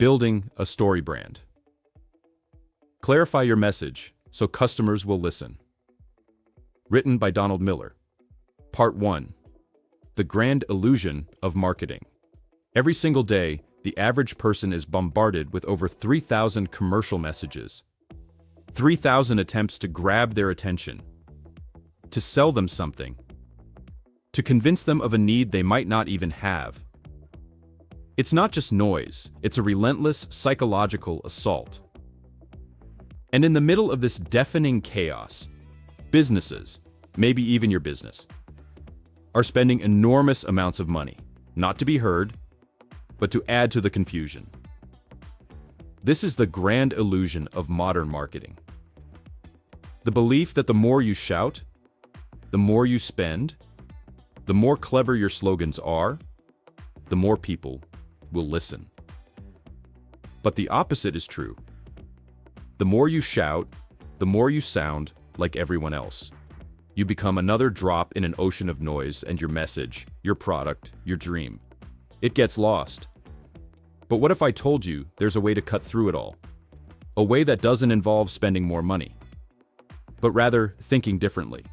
Building a story brand. Clarify your message so customers will listen. Written by Donald Miller. Part 1. The Grand Illusion of Marketing. Every single day, the average person is bombarded with over 3,000 commercial messages. 3,000 attempts to grab their attention, to sell them something, to convince them of a need they might not even have. It's not just noise, it's a relentless psychological assault. And in the middle of this deafening chaos, businesses, maybe even your business, are spending enormous amounts of money, not to be heard, but to add to the confusion. This is the grand illusion of modern marketing. The belief that the more you shout, the more you spend, the more clever your slogans are, the more people will listen. But the opposite is true. The more you shout, the more you sound like everyone else. You become another drop in an ocean of noise, and your message, your product, your dream, it gets lost. But what if I told you there's a way to cut through it all? A way that doesn't involve spending more money, but rather thinking differently.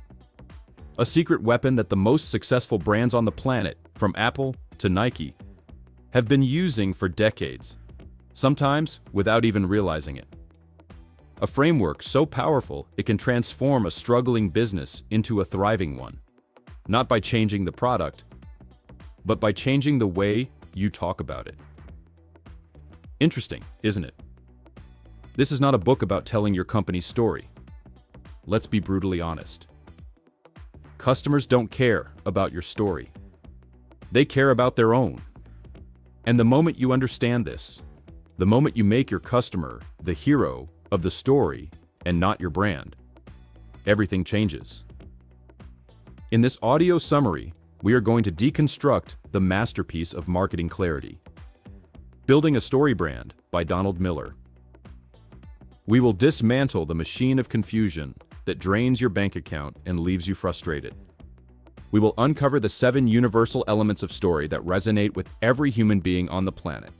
A secret weapon that the most successful brands on the planet, from Apple to Nike, have been using for decades, sometimes without even realizing it. A framework so powerful it can transform a struggling business into a thriving one, not by changing the product, but by changing the way you talk about it. Interesting, isn't it? This is not a book about telling your company's story. Let's be brutally honest. Customers don't care about your story. They care about their own. And the moment you understand this, the moment you make your customer the hero of the story and not your brand, everything changes. In this audio summary, we are going to deconstruct the masterpiece of marketing clarity, Building a Story Brand by Donald Miller. We will dismantle the machine of confusion that drains your bank account and leaves you frustrated. We will uncover the 7 universal elements of story that resonate with every human being on the planet.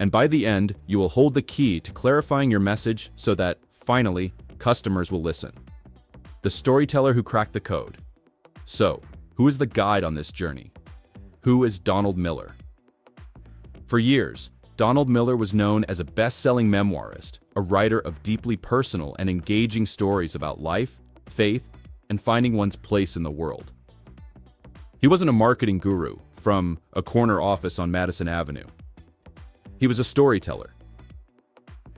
And by the end, you will hold the key to clarifying your message so that, finally, customers will listen. The storyteller who cracked the code. So, who is the guide on this journey? Who is Donald Miller? For years, Donald Miller was known as a best-selling memoirist, a writer of deeply personal and engaging stories about life, faith, and finding one's place in the world. He wasn't a marketing guru from a corner office on Madison Avenue. He was a storyteller.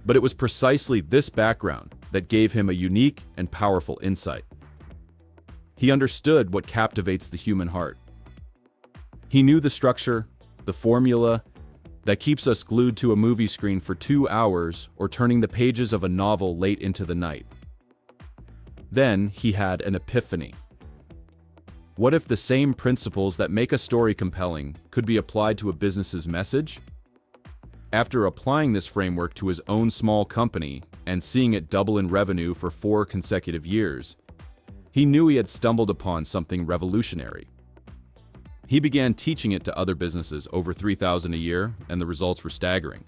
But it was precisely this background that gave him a unique and powerful insight. He understood what captivates the human heart. He knew the structure, the formula, that keeps us glued to a movie screen for 2 hours or turning the pages of a novel late into the night. Then he had an epiphany. What if the same principles that make a story compelling could be applied to a business's message? After applying this framework to his own small company and seeing it double in revenue for 4 consecutive years, he knew he had stumbled upon something revolutionary. He began teaching it to other businesses over 3,000 a year, and the results were staggering.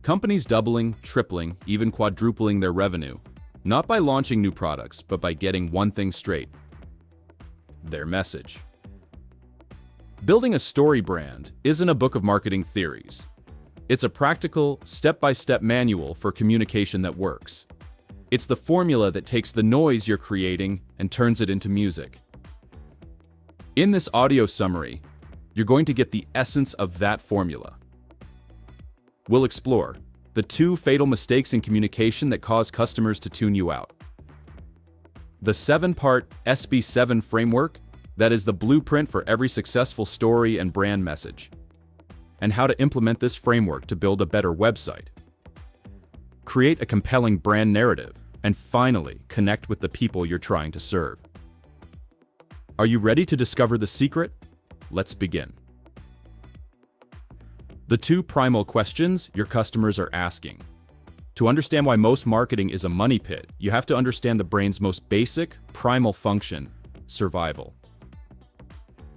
Companies doubling, tripling, even quadrupling their revenue, not by launching new products, but by getting one thing straight: their message. Building a story brand isn't a book of marketing theories. It's a practical, step-by-step manual for communication that works. It's the formula that takes the noise you're creating and turns it into music. In this audio summary, you're going to get the essence of that formula. We'll explore the 2 fatal mistakes in communication that cause customers to tune you out, the 7-part SB7 Framework that is the blueprint for every successful story and brand message, and how to implement this framework to build a better website, create a compelling brand narrative, and finally connect with the people you're trying to serve. Are you ready to discover the secret? Let's begin. The 2 primal questions your customers are asking. To understand why most marketing is a money pit, you have to understand the brain's most basic, primal function: survival.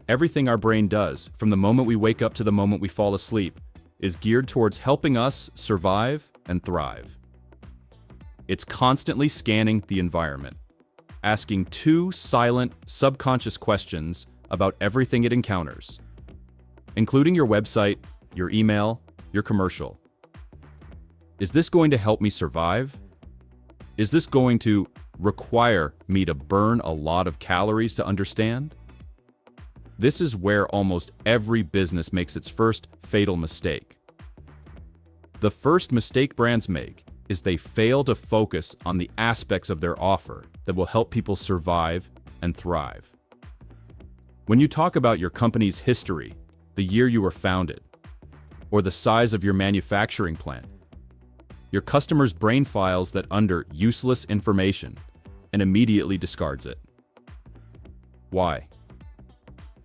Everything our brain does, from the moment we wake up to the moment we fall asleep, is geared towards helping us survive and thrive. It's constantly scanning the environment, asking two silent, subconscious questions about everything it encounters, including your website, your email, your commercial. Is this going to help me survive? Is this going to require me to burn a lot of calories to understand? This is where almost every business makes its first fatal mistake. The first mistake brands make is they fail to focus on the aspects of their offer that will help people survive and thrive. When you talk about your company's history, the year you were founded, or the size of your manufacturing plant, your customer's brain files that under useless information and immediately discards it. Why?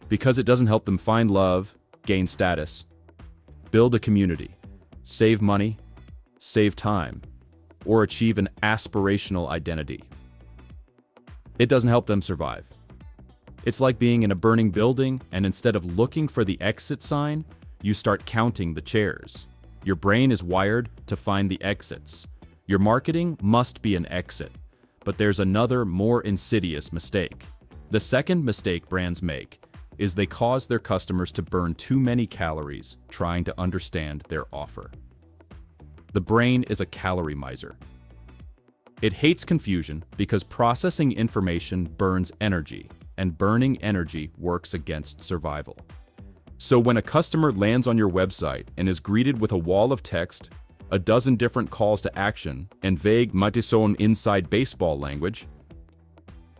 Because it doesn't help them find love, gain status, build a community, save money, save time, or achieve an aspirational identity. It doesn't help them survive. It's like being in a burning building, and instead of looking for the exit sign, you start counting the chairs. Your brain is wired to find the exits. Your marketing must be an exit. But there's another, more insidious mistake. The second mistake brands make is they cause their customers to burn too many calories trying to understand their offer. The brain is a calorie miser. It hates confusion because processing information burns energy, and burning energy works against survival. So when a customer lands on your website and is greeted with a wall of text, a dozen different calls to action, and vague Matison inside baseball language,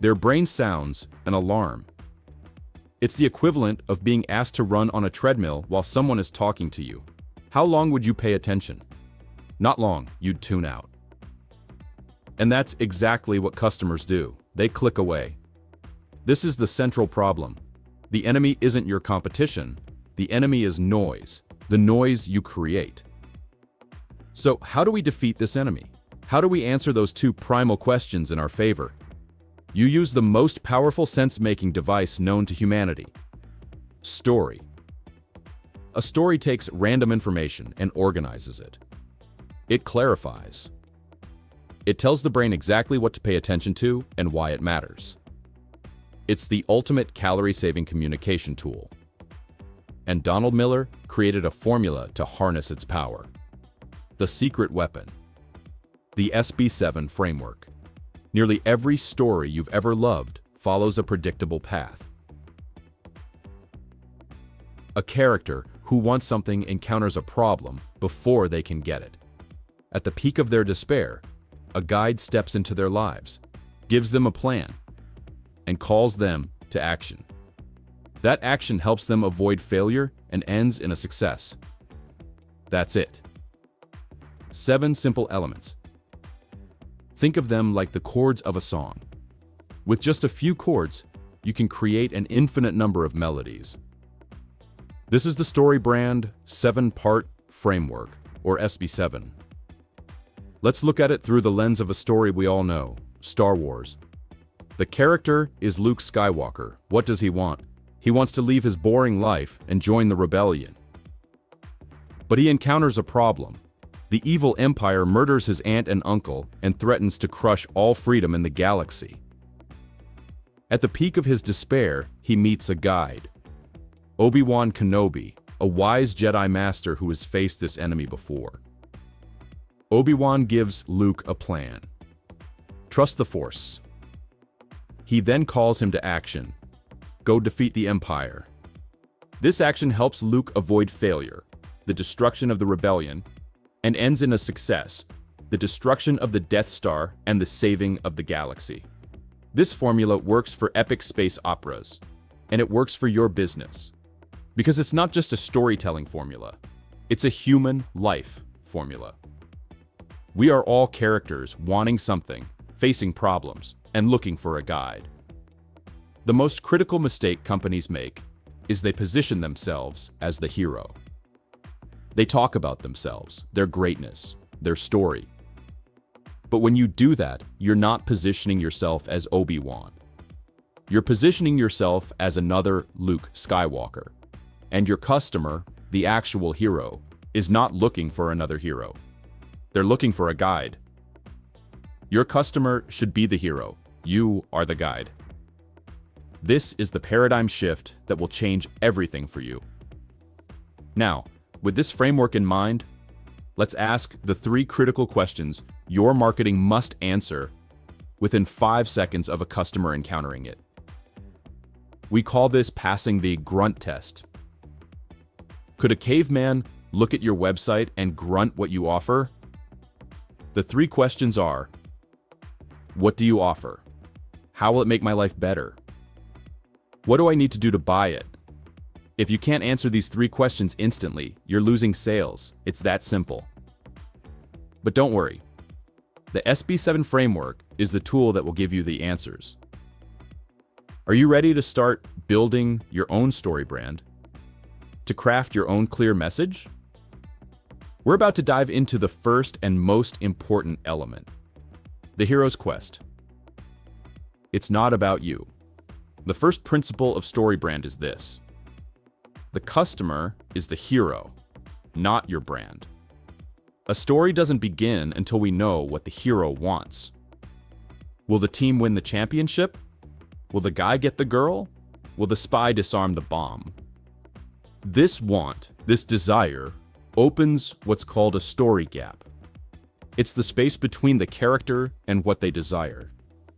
their brain sounds an alarm. It's the equivalent of being asked to run on a treadmill while someone is talking to you. How long would you pay attention? Not long, you'd tune out. And that's exactly what customers do. They click away. This is the central problem. The enemy isn't your competition. The enemy is noise, the noise you create. So how do we defeat this enemy? How do we answer those two primal questions in our favor? You use the most powerful sense-making device known to humanity: story. A story takes random information and organizes it. It clarifies. It tells the brain exactly what to pay attention to and why it matters. It's the ultimate calorie-saving communication tool. And Donald Miller created a formula to harness its power. The secret weapon. The SB7 Framework. Nearly every story you've ever loved follows a predictable path. A character who wants something encounters a problem before they can get it. At the peak of their despair, a guide steps into their lives, gives them a plan, and calls them to action. That action helps them avoid failure and ends in a success. That's it. 7 simple elements. Think of them like the chords of a song. With just a few chords, you can create an infinite number of melodies. This is the StoryBrand 7-part framework, or SB7. Let's look at it through the lens of a story we all know, Star Wars. The character is Luke Skywalker. What does he want? He wants to leave his boring life and join the rebellion. But he encounters a problem. The evil empire murders his aunt and uncle and threatens to crush all freedom in the galaxy. At the peak of his despair, he meets a guide. Obi-Wan Kenobi, a wise Jedi Master who has faced this enemy before. Obi-Wan gives Luke a plan. Trust the Force. He then calls him to action. Go defeat the Empire. This action helps Luke avoid failure, the destruction of the rebellion, and ends in a success, the destruction of the Death Star and the saving of the galaxy. This formula works for epic space operas, and it works for your business. Because it's not just a storytelling formula, it's a human life formula. We are all characters wanting something, facing problems, and looking for a guide. The most critical mistake companies make is they position themselves as the hero. They talk about themselves, their greatness, their story. But when you do that, you're not positioning yourself as Obi-Wan. You're positioning yourself as another Luke Skywalker. And your customer, the actual hero, is not looking for another hero. They're looking for a guide. Your customer should be the hero. You are the guide. This is the paradigm shift that will change everything for you. Now, with this framework in mind, let's ask the 3 critical questions your marketing must answer within 5 seconds of a customer encountering it. We call this passing the grunt test. Could a caveman look at your website and grunt what you offer? The 3 questions are: what do you offer? How will it make my life better? What do I need to do to buy it? If you can't answer these 3 questions instantly, you're losing sales. It's that simple. But don't worry. The SB7 Framework is the tool that will give you the answers. Are you ready to start building your own story brand? To craft your own clear message? We're about to dive into the first and most important element: the hero's quest. It's not about you. The first principle of StoryBrand is this: the customer is the hero, not your brand. A story doesn't begin until we know what the hero wants. Will the team win the championship? Will the guy get the girl? Will the spy disarm the bomb? This want, this desire, opens what's called a story gap. It's the space between the character and what they desire,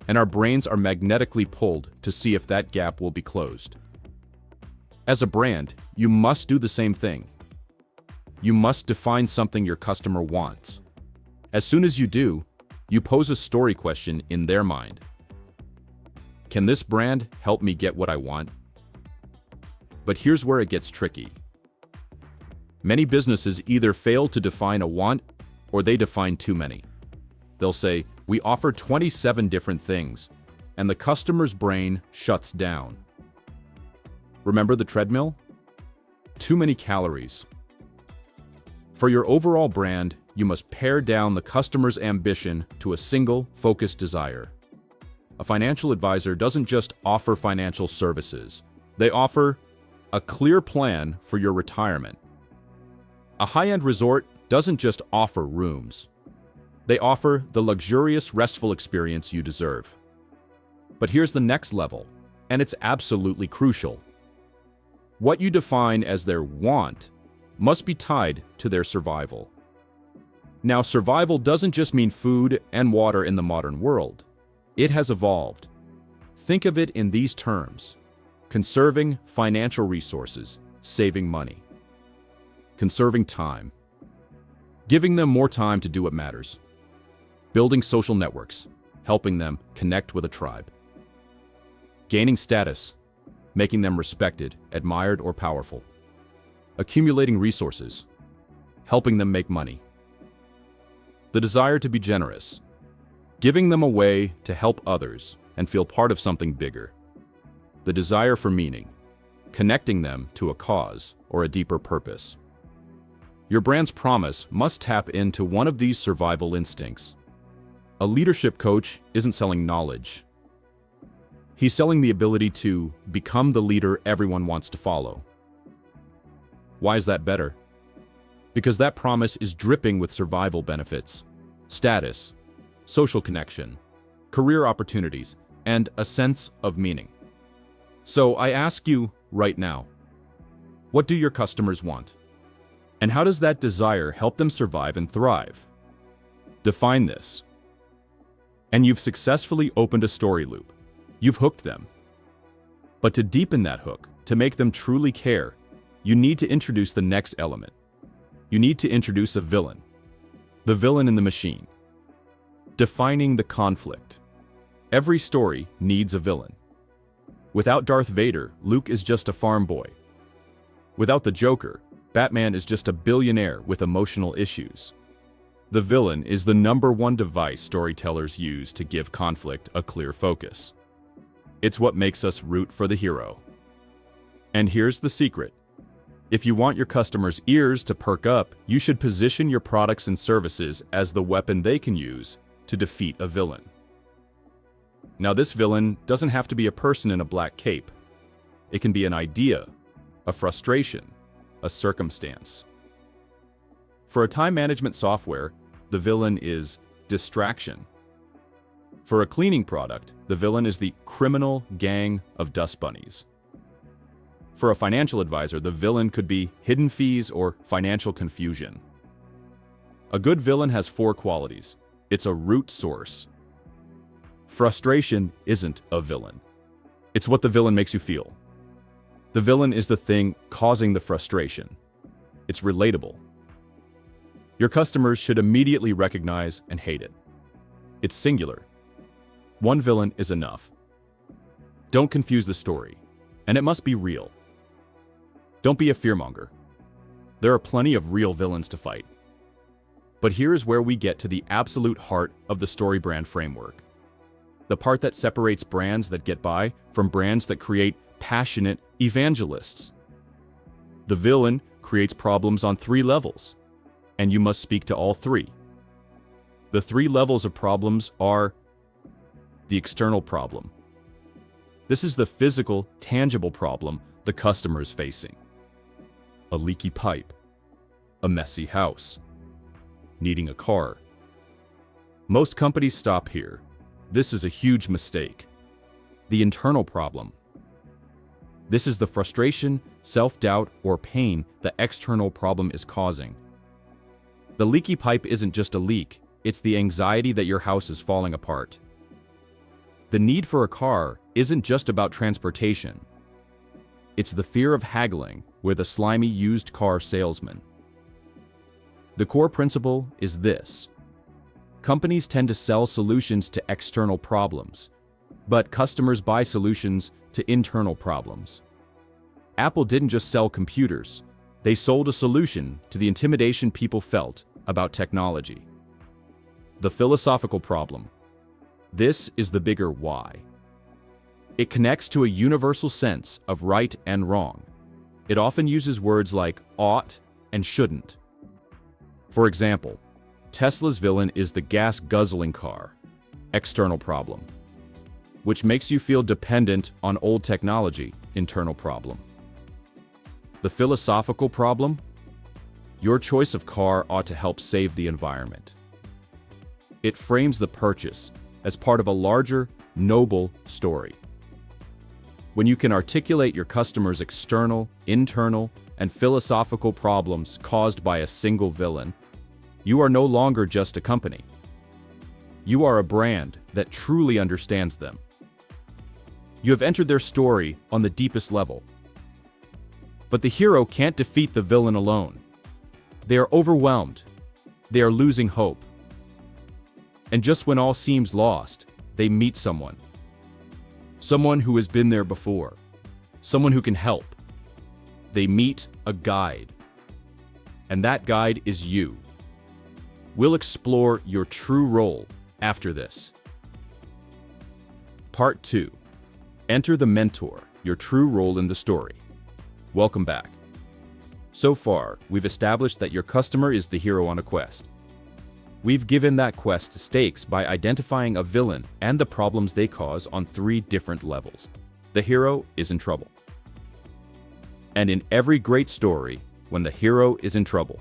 and our brains are magnetically pulled to see if that gap will be closed. As a brand, you must do the same thing. You must define something your customer wants. As soon as you do, you pose a story question in their mind. Can this brand help me get what I want? But here's where it gets tricky. Many businesses either fail to define a want or they define too many. They'll say, "We offer 27 different things," and the customer's brain shuts down. Remember the treadmill? Too many calories. For your overall brand, you must pare down the customer's ambition to a single, focused desire. A financial advisor doesn't just offer financial services. They offer a clear plan for your retirement. A high-end resort doesn't just offer rooms. They offer the luxurious, restful experience you deserve. But here's the next level, and it's absolutely crucial. What you define as their want must be tied to their survival. Now, survival doesn't just mean food and water in the modern world. It has evolved. Think of it in these terms: conserving financial resources, saving money. Conserving time. Giving them more time to do what matters. Building social networks, helping them connect with a tribe. Gaining status, making them respected, admired, or powerful. Accumulating resources, helping them make money. The desire to be generous, giving them a way to help others and feel part of something bigger. The desire for meaning, connecting them to a cause or a deeper purpose. Your brand's promise must tap into one of these survival instincts. A leadership coach isn't selling knowledge. He's selling the ability to become the leader everyone wants to follow. Why is that better? Because that promise is dripping with survival benefits, status, social connection, career opportunities, and a sense of meaning. So I ask you right now, what do your customers want? And how does that desire help them survive and thrive? Define this. And you've successfully opened a story loop. You've hooked them. But to deepen that hook, to make them truly care, you need to introduce the next element. You need to introduce a villain. The villain in the machine. Defining the conflict. Every story needs a villain. Without Darth Vader, Luke is just a farm boy. Without the Joker, Batman is just a billionaire with emotional issues. The villain is the #1 device storytellers use to give conflict a clear focus. It's what makes us root for the hero. And here's the secret. If you want your customers' ears to perk up, you should position your products and services as the weapon they can use to defeat a villain. Now, this villain doesn't have to be a person in a black cape. It can be an idea, a frustration, a circumstance. For a time management software, the villain is distraction. For a cleaning product, the villain is the criminal gang of dust bunnies. For a financial advisor, the villain could be hidden fees or financial confusion. A good villain has 4 qualities. It's a root source. Frustration isn't a villain. It's what the villain makes you feel. The villain is the thing causing the frustration. It's relatable. Your customers should immediately recognize and hate it. It's singular. One villain is enough. Don't confuse the story, and it must be real. Don't be a fearmonger. There are plenty of real villains to fight. But here is where we get to the absolute heart of the StoryBrand framework. The part that separates brands that get by from brands that create passionate evangelists. The villain creates problems on 3 levels, and you must speak to all 3. The 3 levels of problems are the external problem. This is the physical, tangible problem the customer is facing. A leaky pipe, a messy house, needing a car. Most companies stop here. This is a huge mistake. The internal problem. This is the frustration, self-doubt, or pain the external problem is causing. The leaky pipe isn't just a leak, it's the anxiety that your house is falling apart. The need for a car isn't just about transportation. It's the fear of haggling with a slimy used car salesman. The core principle is this. Companies tend to sell solutions to external problems, but customers buy solutions to internal problems. Apple didn't just sell computers, they sold a solution to the intimidation people felt about technology. The philosophical problem. This is the bigger why. It connects to a universal sense of right and wrong. It often uses words like ought and shouldn't. For example, Tesla's villain is the gas-guzzling car, external problem, which makes you feel dependent on old technology, internal problem. The philosophical problem? Your choice of car ought to help save the environment. It frames the purchase as part of a larger, noble story. When you can articulate your customers' external, internal, and philosophical problems caused by a single villain, you are no longer just a company. You are a brand that truly understands them. You have entered their story on the deepest level. But the hero can't defeat the villain alone. They are overwhelmed. They are losing hope. And just when all seems lost, they meet someone. Someone who has been there before. Someone who can help. They meet a guide. And that guide is you. We'll explore your true role after this. Part 2. Enter the mentor, your true role in the story. Welcome back. So far, we've established that your customer is the hero on a quest. We've given that quest stakes by identifying a villain and the problems they cause on 3 different levels. The hero is in trouble. And in every great story, when the hero is in trouble,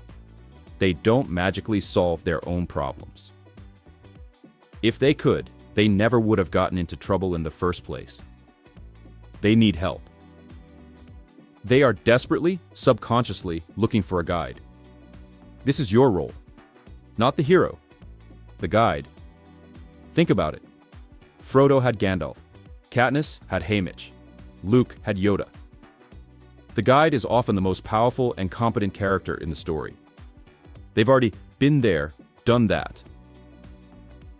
they don't magically solve their own problems. If they could, they never would have gotten into trouble in the first place. They need help. They are desperately, subconsciously looking for a guide. This is your role. Not the hero, the guide. Think about it. Frodo had Gandalf. Katniss had Haymitch. Luke had Yoda. The guide is often the most powerful and competent character in the story. They've already been there, done that.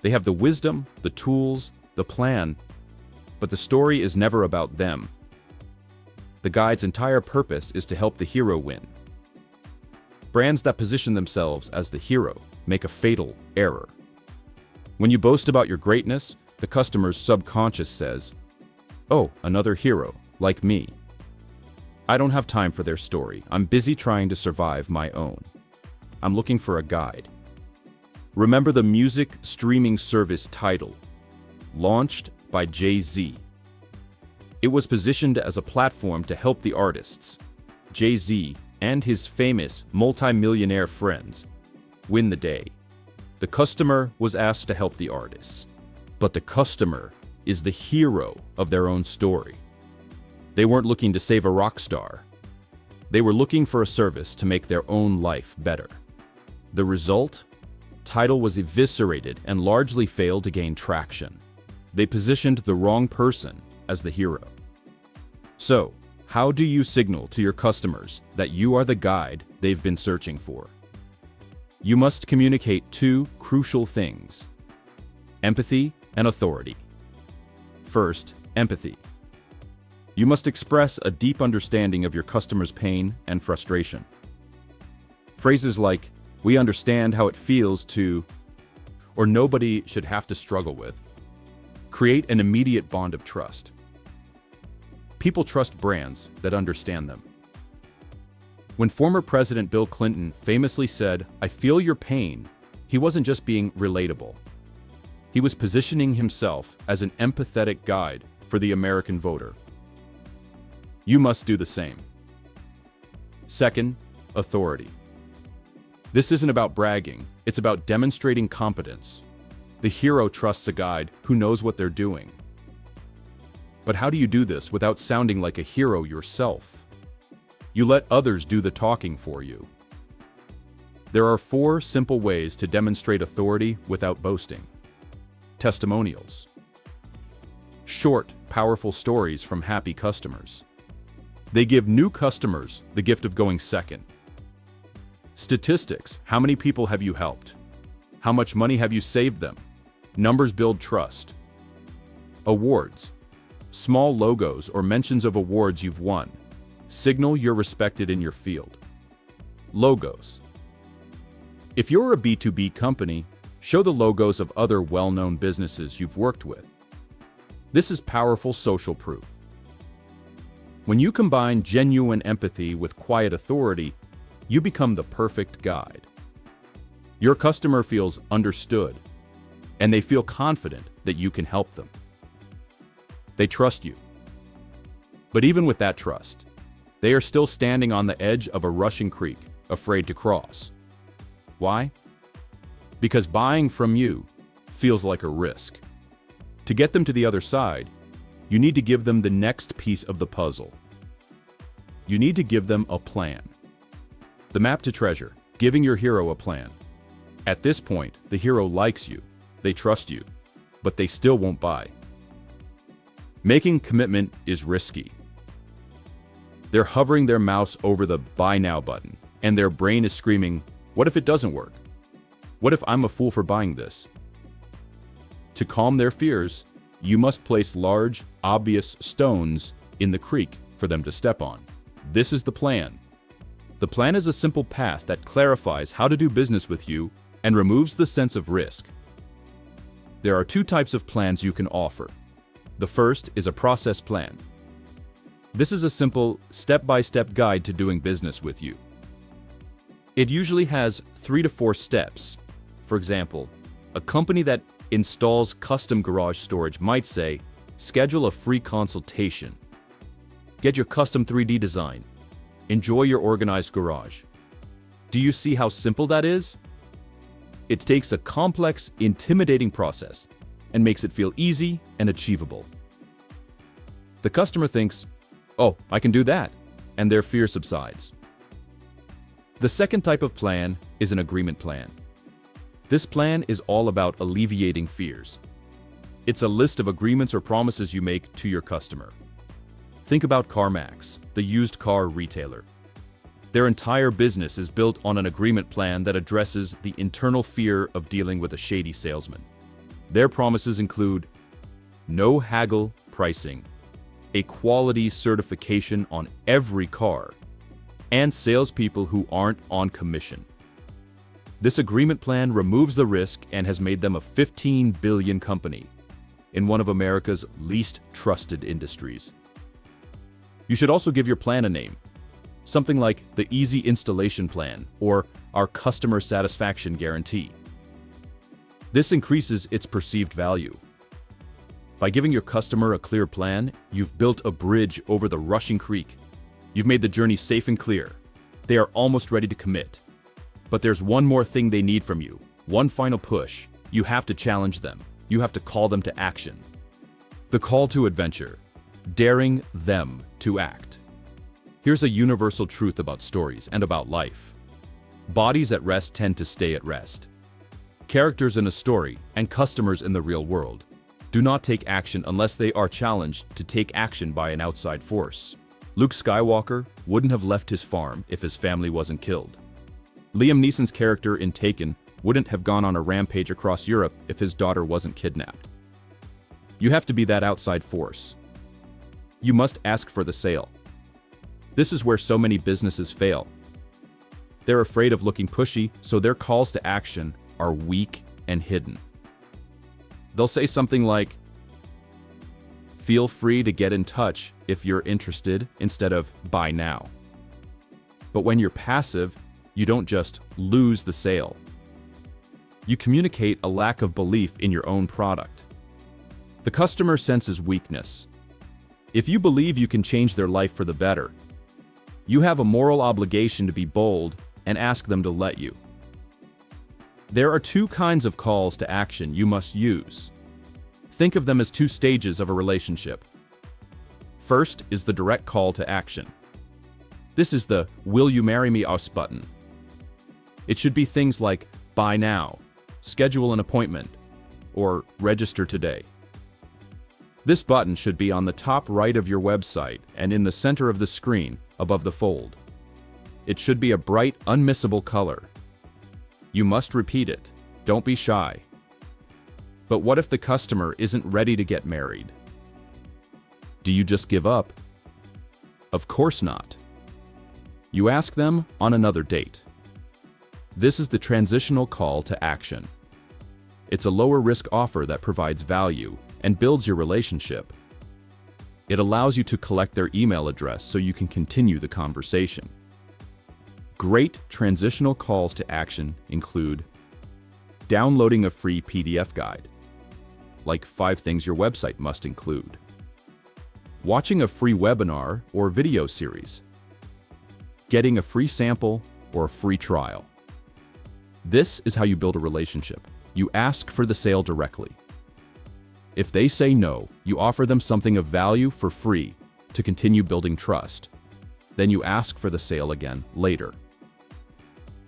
They have the wisdom, the tools, the plan, but the story is never about them. The guide's entire purpose is to help the hero win. Brands that position themselves as the hero make a fatal error. When you boast about your greatness, the customer's subconscious says, "Oh, another hero, like me." I don't have time for their story. I'm busy trying to survive my own. I'm looking for a guide. Remember the music streaming service Tidal, launched by Jay-Z. It was positioned as a platform to help the artists. Jay-Z and his famous multi-millionaire friends win the day. The customer was asked to help the artists, but the customer is the hero of their own story. They weren't looking to save a rock star. They were looking for a service to make their own life better. The result? Tidal was eviscerated and largely failed to gain traction. They positioned the wrong person as the hero. So, how do you signal to your customers that you are the guide they've been searching for? You must communicate two crucial things: empathy and authority. First, empathy. You must express a deep understanding of your customer's pain and frustration. Phrases like, "We understand how it feels to," or "nobody should have to struggle with," create an immediate bond of trust. People trust brands that understand them. When former President Bill Clinton famously said, "I feel your pain," he wasn't just being relatable. He was positioning himself as an empathetic guide for the American voter. You must do the same. Second, authority. This isn't about bragging, it's about demonstrating competence. The hero trusts a guide who knows what they're doing. But how do you do this without sounding like a hero yourself? You let others do the talking for you. There are 4 simple ways to demonstrate authority without boasting. Testimonials. Short, powerful stories from happy customers. They give new customers the gift of going second. Statistics. How many people have you helped? How much money have you saved them? Numbers build trust. Awards. Small logos or mentions of awards you've won. Signal you're respected in your field. Logos. If you're a B2B company, show the logos of other well-known businesses you've worked with. This is powerful social proof. When you combine genuine empathy with quiet authority, you become the perfect guide. Your customer feels understood, and they feel confident that you can help them. They trust you. But even with that trust, they are still standing on the edge of a rushing creek, afraid to cross. Why? Because buying from you feels like a risk. To get them to the other side, you need to give them the next piece of the puzzle. You need to give them a plan. The map to treasure, giving your hero a plan. At this point, the hero likes you, they trust you, but they still won't buy. Making commitment is risky. They're hovering their mouse over the Buy Now button, and their brain is screaming, what if it doesn't work? What if I'm a fool for buying this? To calm their fears, you must place large, obvious stones in the creek for them to step on. This is the plan. The plan is a simple path that clarifies how to do business with you and removes the sense of risk. There are 2 types of plans you can offer. The first is a process plan. This is a simple, step-by-step guide to doing business with you. It usually has 3 to 4 steps. For example, a company that installs custom garage storage might say, schedule a free consultation. Get your custom 3D design. Enjoy your organized garage. Do you see how simple that is? It takes a complex, intimidating process and makes it feel easy and achievable. The customer thinks, oh, I can do that, and their fear subsides. The second type of plan is an agreement plan. This plan is all about alleviating fears. It's a list of agreements or promises you make to your customer. Think about CarMax, the used car retailer. Their entire business is built on an agreement plan that addresses the internal fear of dealing with a shady salesman. Their promises include no haggle pricing, a quality certification on every car, and salespeople who aren't on commission. This agreement plan removes the risk and has made them a $15 billion company in one of America's least trusted industries. You should also give your plan a name, something like the Easy Installation Plan or our Customer Satisfaction Guarantee. This increases its perceived value. By giving your customer a clear plan, you've built a bridge over the rushing creek. You've made the journey safe and clear. They are almost ready to commit. But there's one more thing they need from you, one final push. You have to challenge them. You have to call them to action. The call to adventure, daring them to act. Here's a universal truth about stories and about life. Bodies at rest tend to stay at rest. Characters in a story and customers in the real world do not take action unless they are challenged to take action by an outside force. Luke Skywalker wouldn't have left his farm if his family wasn't killed. Liam Neeson's character in Taken wouldn't have gone on a rampage across Europe if his daughter wasn't kidnapped. You have to be that outside force. You must ask for the sale. This is where so many businesses fail. They're afraid of looking pushy, so their calls to action are weak and hidden. They'll say something like, "Feel free to get in touch if you're interested," instead of "buy now." But when you're passive, you don't just lose the sale. You communicate a lack of belief in your own product. The customer senses weakness. If you believe you can change their life for the better, you have a moral obligation to be bold and ask them to let you. There are two kinds of calls to action you must use. Think of them as two stages of a relationship. First is the direct call to action. This is the "Will you marry me" us button. It should be things like "Buy now," "Schedule an appointment," or "Register today." This button should be on the top right of your website and in the center of the screen above the fold. It should be a bright, unmissable color. You must repeat it. Don't be shy. But what if the customer isn't ready to get married? Do you just give up? Of course not. You ask them on another date. This is the transitional call to action. It's a lower risk offer that provides value and builds your relationship. It allows you to collect their email address so you can continue the conversation. Great transitional calls to action include downloading a free PDF guide, like 5 things your website must include, watching a free webinar or video series, getting a free sample or a free trial. This is how you build a relationship. You ask for the sale directly. If they say no, you offer them something of value for free to continue building trust. Then you ask for the sale again later.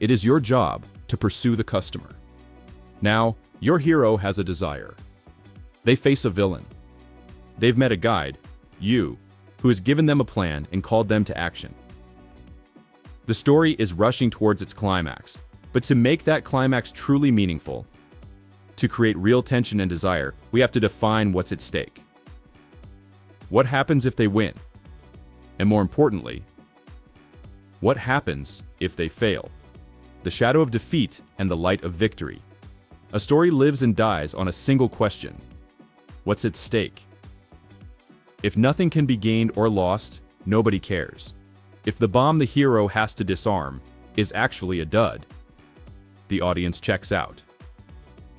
It is your job to pursue the customer. Now, your hero has a desire. They face a villain. They've met a guide, you, who has given them a plan and called them to action. The story is rushing towards its climax, but to make that climax truly meaningful, to create real tension and desire, we have to define what's at stake. What happens if they win? And more importantly, what happens if they fail? The shadow of defeat and the light of victory. A story lives and dies on a single question. What's at stake? If nothing can be gained or lost, nobody cares. If the bomb the hero has to disarm is actually a dud, the audience checks out.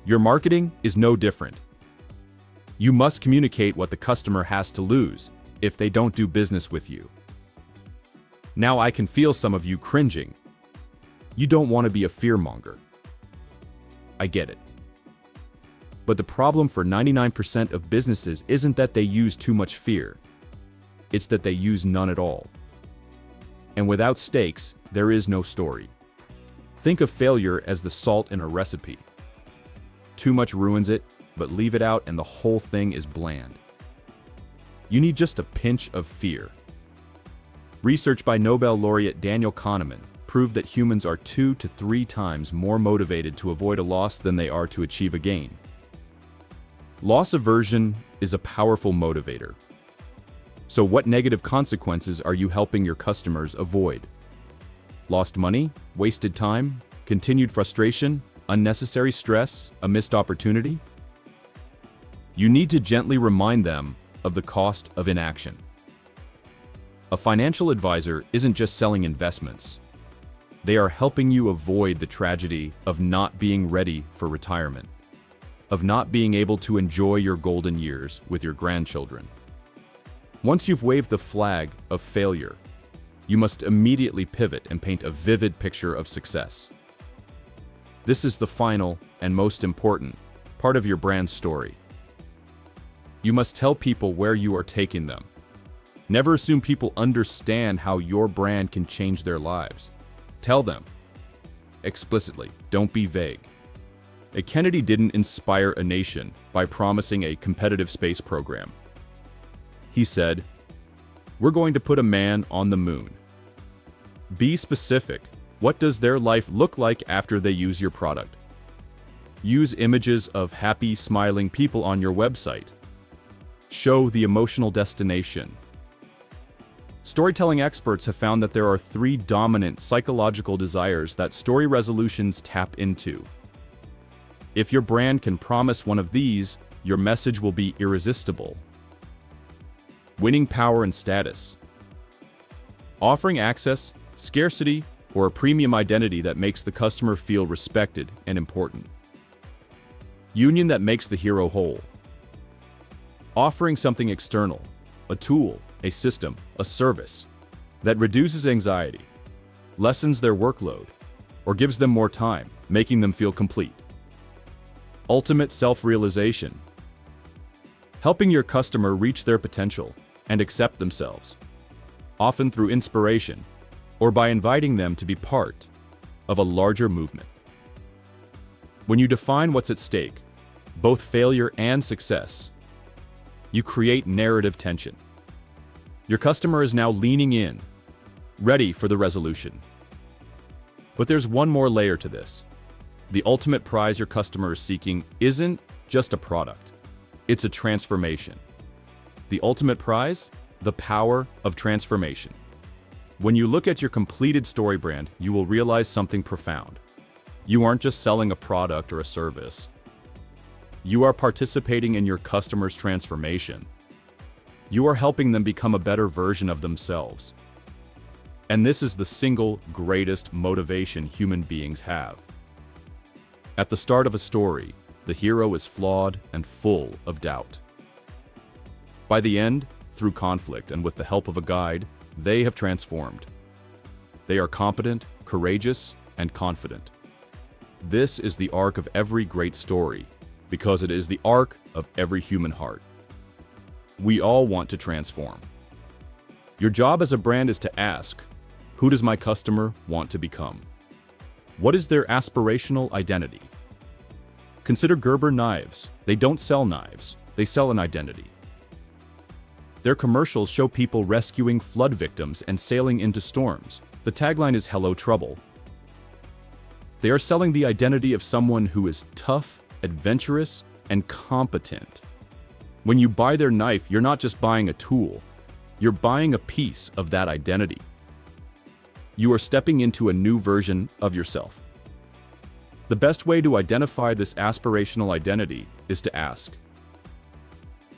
Your marketing is no different. You must communicate what the customer has to lose if they don't do business with you. Now I can feel some of you cringing. You don't want to be a fearmonger. I get it. But the problem for 99% of businesses isn't that they use too much fear. It's that they use none at all. And without stakes, there is no story. Think of failure as the salt in a recipe. Too much ruins it, but leave it out and the whole thing is bland. You need just a pinch of fear. Research by Nobel laureate Daniel Kahneman proved that humans are 2 to 3 times more motivated to avoid a loss than they are to achieve a gain. Loss aversion is a powerful motivator. So what negative consequences are you helping your customers avoid? Lost money? Wasted time? Continued frustration? Unnecessary stress? A missed opportunity? You need to gently remind them of the cost of inaction. A financial advisor isn't just selling investments. They are helping you avoid the tragedy of not being ready for retirement, of not being able to enjoy your golden years with your grandchildren. Once you've waved the flag of failure, you must immediately pivot and paint a vivid picture of success. This is the final and most important part of your brand story. You must tell people where you are taking them. Never assume people understand how your brand can change their lives. Tell them explicitly, don't be vague. A Kennedy didn't inspire a nation by promising a competitive space program. He said, "We're going to put a man on the moon." Be specific. What does their life look like after they use your product? Use images of happy, smiling people on your website. Show the emotional destination. Storytelling experts have found that there are 3 dominant psychological desires that story resolutions tap into. If your brand can promise one of these, your message will be irresistible. Winning power and status. Offering access, scarcity, or a premium identity that makes the customer feel respected and important. Union that makes the hero whole. Offering something external, a tool, a system, a service, that reduces anxiety, lessens their workload, or gives them more time, making them feel complete. Ultimate self-realization. Helping your customer reach their potential and accept themselves, often through inspiration, or by inviting them to be part of a larger movement. When you define what's at stake, both failure and success, you create narrative tension. Your customer is now leaning in, ready for the resolution. But there's one more layer to this. The ultimate prize your customer is seeking isn't just a product, it's a transformation. The ultimate prize? The power of transformation. When you look at your completed story brand, you will realize something profound. You aren't just selling a product or a service. You are participating in your customer's transformation. You are helping them become a better version of themselves. And this is the single greatest motivation human beings have. At the start of a story, the hero is flawed and full of doubt. By the end, through conflict and with the help of a guide, they have transformed. They are competent, courageous, and confident. This is the arc of every great story, because it is the arc of every human heart. We all want to transform. Your job as a brand is to ask, who does my customer want to become? What is their aspirational identity? Consider Gerber knives. They don't sell knives, they sell an identity. Their commercials show people rescuing flood victims and sailing into storms. The tagline is "Hello, Trouble." They are selling the identity of someone who is tough, adventurous, and competent. When you buy their knife, you're not just buying a tool, you're buying a piece of that identity. You are stepping into a new version of yourself. The best way to identify this aspirational identity is to ask,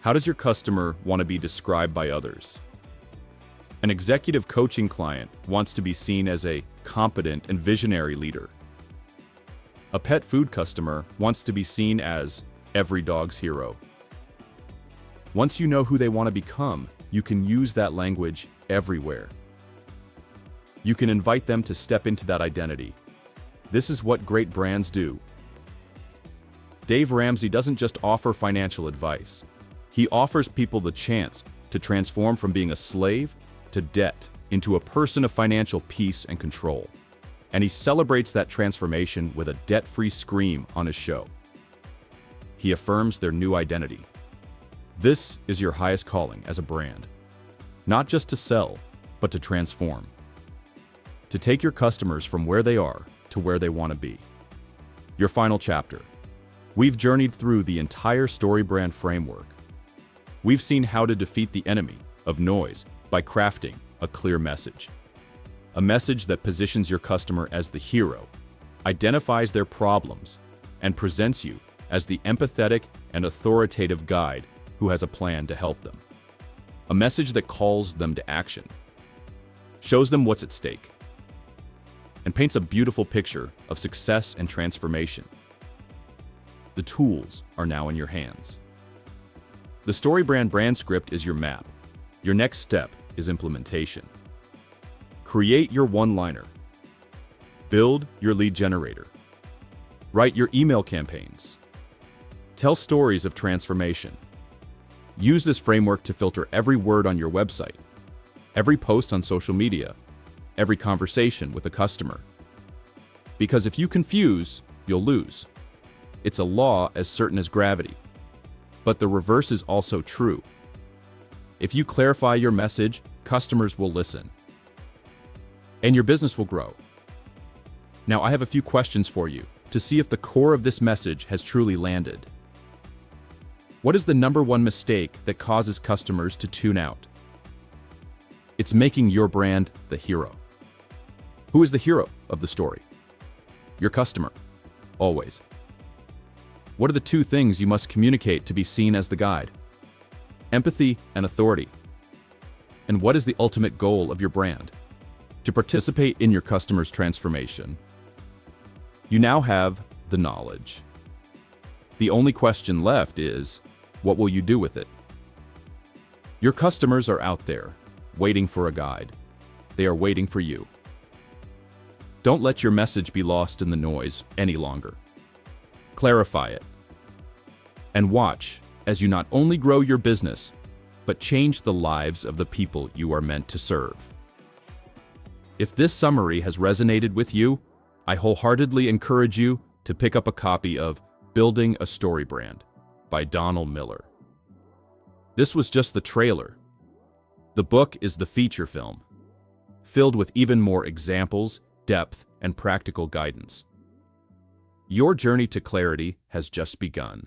how does your customer want to be described by others? An executive coaching client wants to be seen as a competent and visionary leader. A pet food customer wants to be seen as every dog's hero. Once you know who they want to become, you can use that language everywhere. You can invite them to step into that identity. This is what great brands do. Dave Ramsey doesn't just offer financial advice. He offers people the chance to transform from being a slave to debt into a person of financial peace and control. And he celebrates that transformation with a debt-free scream on his show. He affirms their new identity. This is your highest calling as a brand. Not just to sell, but to transform. To take your customers from where they are to where they want to be. Your final chapter. We've journeyed through the entire StoryBrand framework. We've seen how to defeat the enemy of noise by crafting a clear message. A message that positions your customer as the hero, identifies their problems, and presents you as the empathetic and authoritative guide who has a plan to help them. A message that calls them to action, shows them what's at stake, and paints a beautiful picture of success and transformation. The tools are now in your hands. The StoryBrand brand script is your map. Your next step is implementation. Create your one-liner. Build your lead generator. Write your email campaigns. Tell stories of transformation. Use this framework to filter every word on your website, every post on social media, every conversation with a customer. Because if you confuse, you'll lose. It's a law as certain as gravity. But the reverse is also true. If you clarify your message, customers will listen. And your business will grow. Now, I have a few questions for you to see if the core of this message has truly landed. What is the number one mistake that causes customers to tune out? It's making your brand the hero. Who is the hero of the story? Your customer, always. What are the two things you must communicate to be seen as the guide? Empathy and authority. And what is the ultimate goal of your brand? To participate in your customer's transformation. You now have the knowledge. The only question left is, what will you do with it? Your customers are out there, waiting for a guide. They are waiting for you. Don't let your message be lost in the noise any longer. Clarify it. And watch as you not only grow your business, but change the lives of the people you are meant to serve. If this summary has resonated with you, I wholeheartedly encourage you to pick up a copy of Building a StoryBrand by Donald Miller. This was just the trailer. The book is the feature film, filled with even more examples, depth, and practical guidance. Your journey to clarity has just begun.